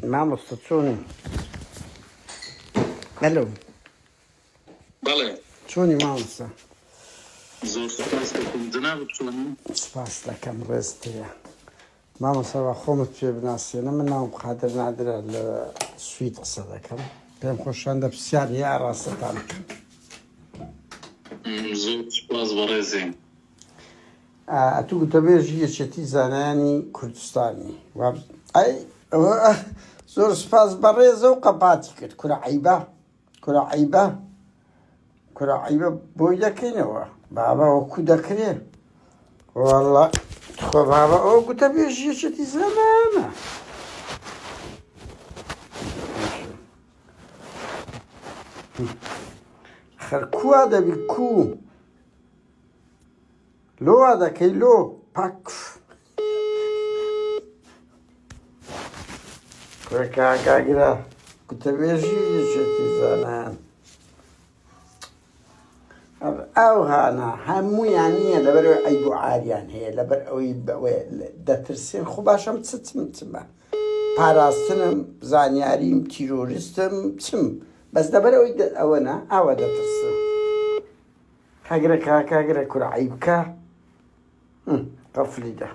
مامۆستا چۆنی؟ هەلۆ بەڵێ چۆنی مامۆستا؟ زۆر سوپاس دەکەم جەنابەت چۆنی؟ سوپاس دەکەم ڕێزتەیە. مامۆستا وا خۆمت پێ بناسیێنە، من ناوم قادر نادرە لە سوید قسە دەکەم. پێم خۆشیان دە پرسیار هەیە ڕاستەتان بکەم. زۆر سوپاس بەڕێزێ. ئەتوو گوتەبێژی یەکێتی زانایانی کوردستانی ئەوە زۆر سوپاس بەڕێزە و قەپاتی کرد. کورە عەیبە کورە عەیبە کورە عەیبە بۆی دەکەینەوە بابا وەکو دەکرێ وەڵڵا خۆ بابا ئەوە گوتەبێژی یەکێتی زانایانە. خەر کوا دەبی کو لۆوا دەکەی لۆ پاک کوڕە کاکاگرە گوتەبێژی یەکێتی زانایان ئەو هانە هەموویان نییە لەبەرەوەی عەیب و عاریان هەیە لەبەر ئەوەی دەترسێن. خۆ باشەم چمە پاراستنم زانیاریم تیرۆریستم چم بەس لەبەرەوەی ئەوەنە ئاوە دەترسم. کاگرە کاکاگرە کورە عەیبکە قەفلی دە.